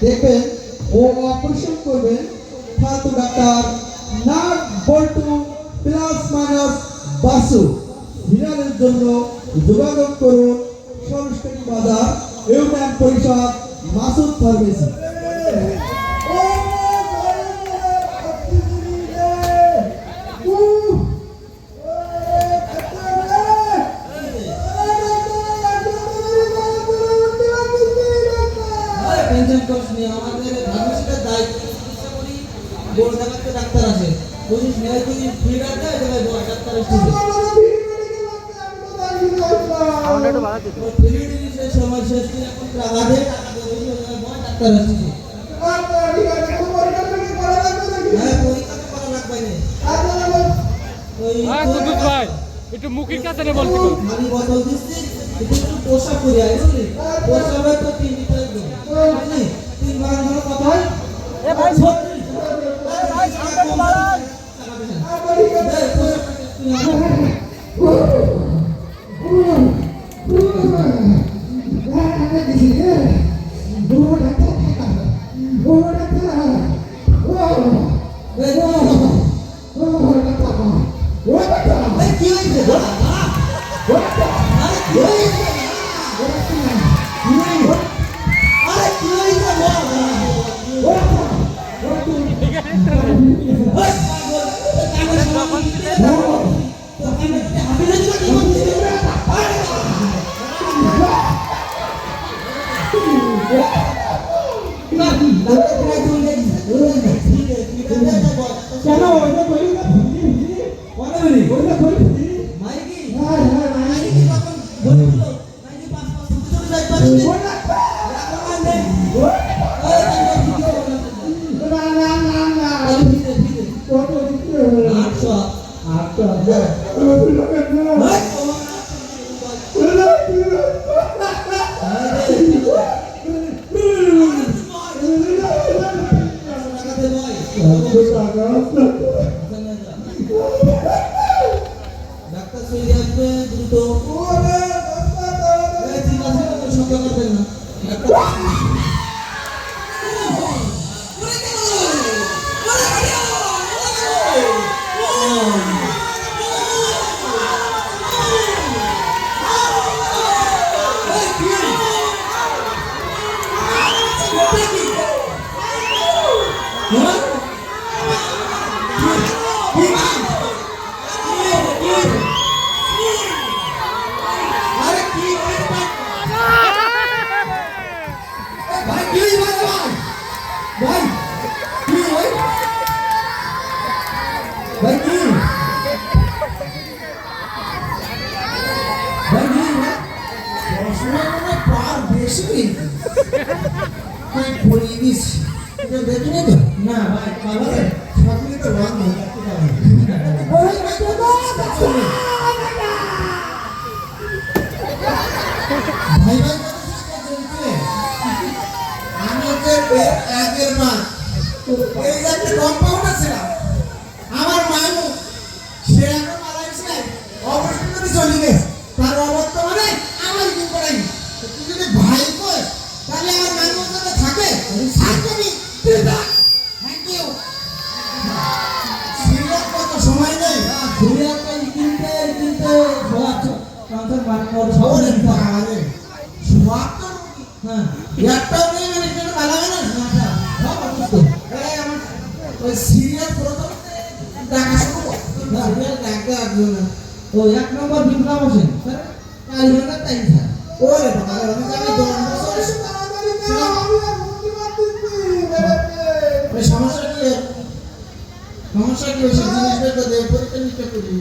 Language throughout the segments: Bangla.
দেখবেন ও অপারেশন করবেন ফালতু ডাক্তার নাট বল্টু প্লাস মাইনাস বাসু বিড়ালের জন্য যোগাযোগ করুন সংস্কৃতি বাজার ইউনিয়ন পরিষদ মাসুদ ফার্মেসি। টেনশন করিস নি, আমাদের ফার্মেসিটার দায়িত্ব চিকিৎসা করি, বড় ডাক্তার ডাক্তার আছে বুঝিস না, তুই ফ্রি ডাক্তার দেবে বড় ডাক্তার আছে আমরা একটু বাড়া দিতে ফ্রি দিতে সময় শেষ করে এখন টাকা দে, টাকা দে বড় ডাক্তার আছে আর তো ঠিক আছে কোন পরীক্ষা করা লাগবে নাকি? হ্যাঁ পরীক্ষা করা লাগবে না ওই কুদুস ভাই একটু মুখের কাছে নে বলতে কো খালি বোতল দিছি একটু পোশাক পরে আই বুঝলি পোশাকে তো 3 লিটার দেব বুঝলি 3 বার ধরে কথা হয় এ ভাই ছোট এ ভাই সামনে বাড়ান আর বলি দে পোশাক ডাক্তার সই আসবে দ্রুত ওরে ডাক্তার এই ঠিক আছে সঙ্গে করবেন না ডাক্তার না ভাই পাগল সবই তো রং দেখতে পাবেন ওই ভাই ভাই আমি যে আগের মাস এই যে একটা কম্পাউন্ড আছে না আমার মামু সে এখন মালয়েশিয়া অবশ্যই করে চলে গেছে তার অবর্তমানে আমার কি করাই তুই যদি ভাই কই তাহলে আমার মামুর সাথে থাকে সাথে থ্যাংক ইউ সিরিয়াস কত সময় নেই সিরিয়াস কই কিনতে ট্রান্সফার বানানোর সব আরে সব তো হ্যাঁ একটা নেই মানে এটা বানাবে না সব অসুস্থ এই আমার ওই সিরিয়াস প্রথম টাকা শুরু না সিরিয়াস টাকা আসবে না ও এক নম্বর বিপ্লব হোসেন স্যার কাল হলো টাইম স্যার ওরে বাবা আমি জানি 2 বছর তাড়াতাড়ি না আমি আর মুক্তি পাচ্ছি সমস্যা কি ওই জিনিসটা তো দেব পরীক্ষা নিতে করি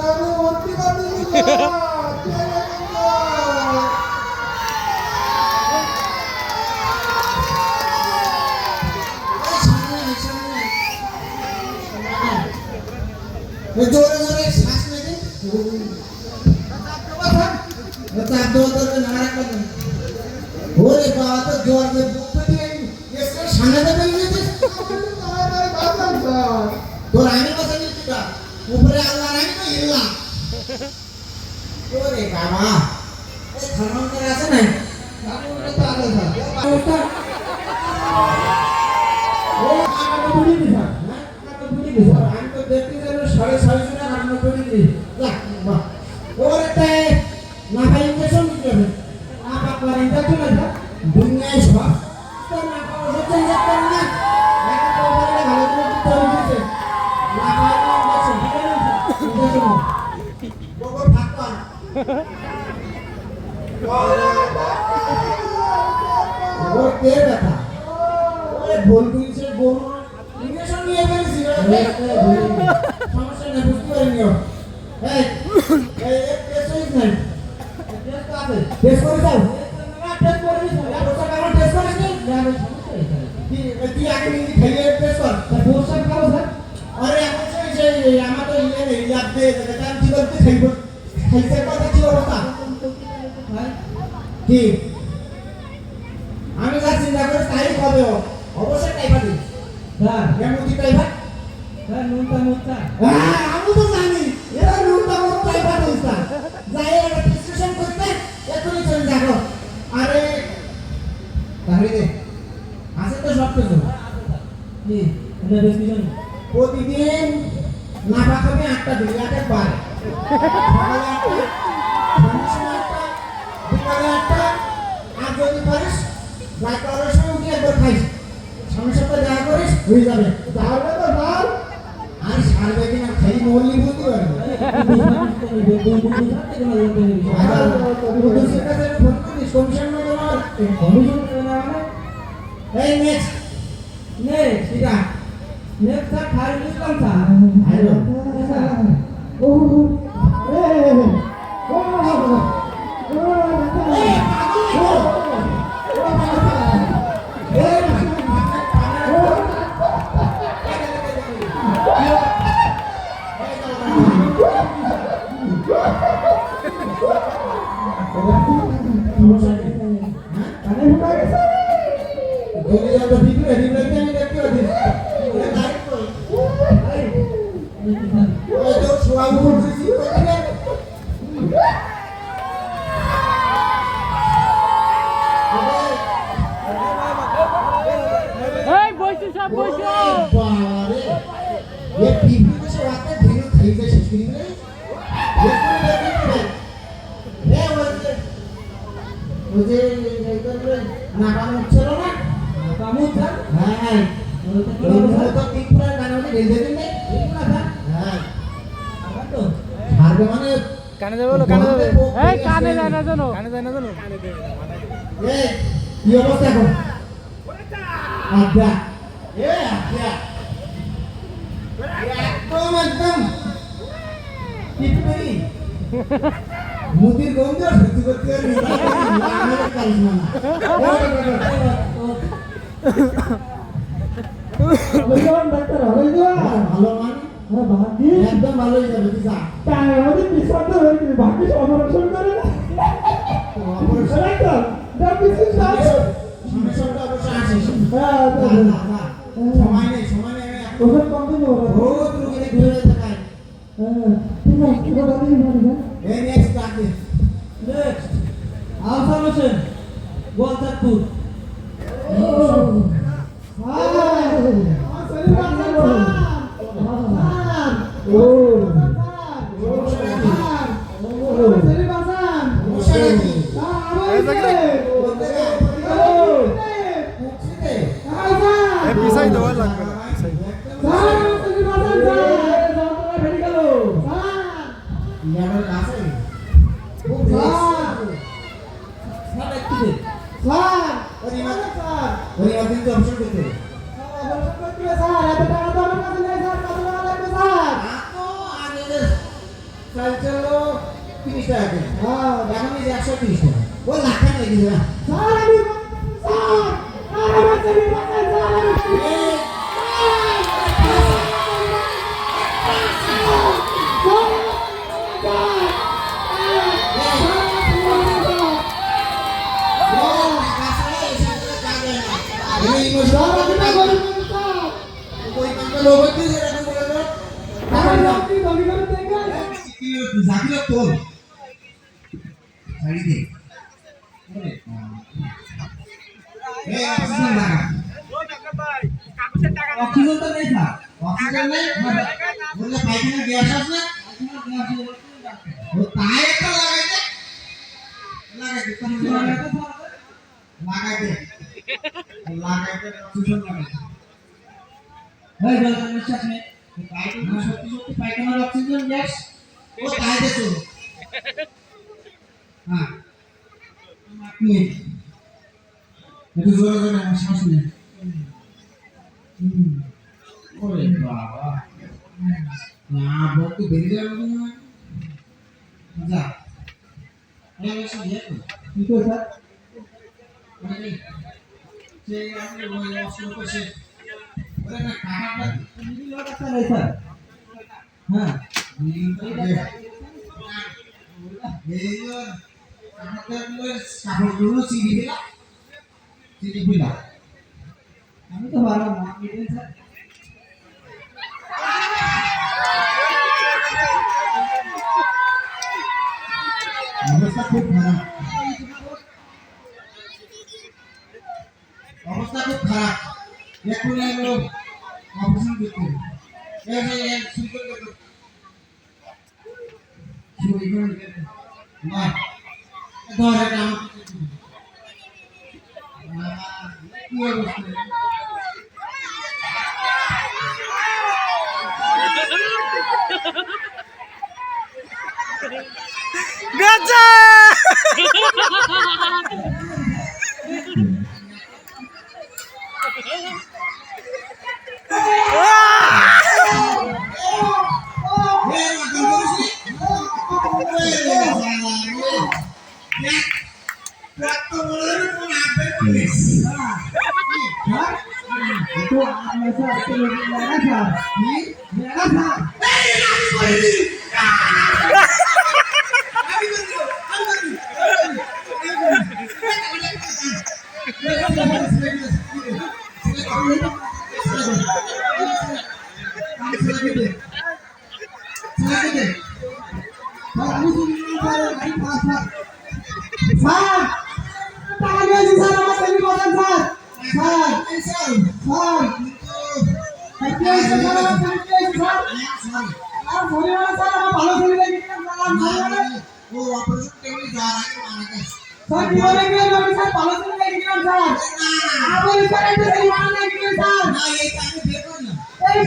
আমি মুক্তি পাচ্ছি জোরে জোরে শ্বাস নেবে চাপ দেওয়া দরকার না রাখবেন ওরে বাবা তো জোর দিয়ে বুক পেটে এসে সামনে দেবে তোর আইনি কথা নিচ্ছিটা উপরে আল্লাহ রাখি না ইল্লা ওরে বাবা এই থার্মোমিটার আছে না থার্মোমিটার তো আলাদা ও আমার তো বুঝি দিছা হ্যাঁ আমার তো বুঝি দিছা আমি তো দেখতে যেন 6.5 জনের 98 ডিগ্রি যাক বাহ ওর একটা না ভাই ইনজেকশন দিতে হবে না বাবা ইনজেকশন আছে দুনিয়ায় সব তো না পাওয়া হচ্ছে ইনজেকশন না এখন তো ওরে ভালো করে দিতে হইছে না ভাই ইনজেকশন দিতে হইছে ইনজেকশন গোবর ফাঁকা ও কে ব্যথা ওরে ভুল কইছে গরু ইনজেকশন নিয়ে ফেলছি সমস্যা নেই বুঝতে পারিনি এই এই টেস্ট হইছে না টেস্ট আছে টেস্ট করে দাও না টেস্ট করে দিছ না ওটা কারণ টেস্ট করিস নি না সমস্যা হইছে কি আগে নিয়ে খাইয়ে টেস্ট কর বর্ষা খাবো স্যার আরে এখন সেই আমার তো ইয়ে নেই ইয়াদ দে যেটা আমি কি করতে খাইব খাইছে কথা কি অবস্থা কি আমি যা চিন্তা করে তাই হবে অবশ্যই টাইফা দিই স্যার কেমন কি টাইফা স্যার নুনটা মুত্তা আমি তো জানি এরা নুনটা মুত্তা টাইফা দিই স্যার যাই একটা প্রেসক্রিপশন করতে এখনই চলে যাবো আরে তাহলে দে আছে তো সব কিছু কি এটা প্রেসক্রিপশন প্রতিদিন না পাখাবে 8টা দিলে 8 বার সকালে 8টা সন্ধ্যায় 8টা বিকালে 8টা আর যদি পারিস রাত 12টার সময় উঠে একবার খাইস সমস্যাটা দেখা করিস হয়ে যাবে তাহলে তো ভাল আর সারবে কিনা খাই মরলি বুঝতে পারবে এই নেক্সট নেক্সট ঠিক আছে নেক্সট স্যার খাইরুল ইসলাম স্যার খাইরুল ও ये पीपी को से वाते धीरे खरीदे शिशुरी में ये पूरे देखने ये मुझे नहीं कर रहे नाकामुख चलो ना नाकामुख था हाँ तो तीन पूरा गाना में दे देते हैं ये पूरा था हाँ अब तो हार के माने কানে যাবে বলো কানে যাবে এই কানে যায় না জানো কানে যায় না জানো এই অবস্থা কর আচ্ছা এ আচ্ছা একদম টিপি মুদির গন্ধ সত্যি করতে আর আমার কারিশমা বললাম ডাক্তার হইলো ভালো মানে বাকি একদম ভালো হয়ে যাবে যা তাই আমাদের বিশ্বটা হয়ে গেছে বাকি অপারেশন করে না অপারেশন ডাক্তার ডাক্তার সমস্যাটা অবশ্যই আছে সময় নেই ওষুধ কম দিন বহুত রোগীকে ঘুরে থাকায় ঠিক আছে কি কথা বলি না এই নেক্সট কাকে নেক্সট আলফা হোসেন গোলচাঁদপুর পিছাই দেওয়া লাগবে না অক্সিজেন তো নেই স্যার অক্সিজেন নেই বললে পায়খানা গ্যাস আছে ও তাই একটা লাগাইতে লাগাইতে অক্সিজেন লাগাইতে ভাই জল নিঃশ্বাস নেই পায়খানা সত্যি সত্যি পায়খানার অক্সিজেন গ্যাস ও তাই দেখো হ্যাঁ একটু জোরে জোরে শ্বাস নেই ওরে বাবা না বলতে বেরিয়ে যাবে না যা এই এসে দিয়ে কি তো স্যার মানে সেই আমি ওই অসুখ করছে ওরে না কাটাটা মিলি লোক আছে না স্যার হ্যাঁ এই কাটাটা কাপড়গুলো চিড়ি দিলা আমি তো পারলাম না মিলে স্যার অবস্থা খুব খারাপ অবস্থা খুব খারাপ এক্ষুনি এগুলো অপারেশন করতে হবে না ধরে নাম কি অবস্থা বেচা এই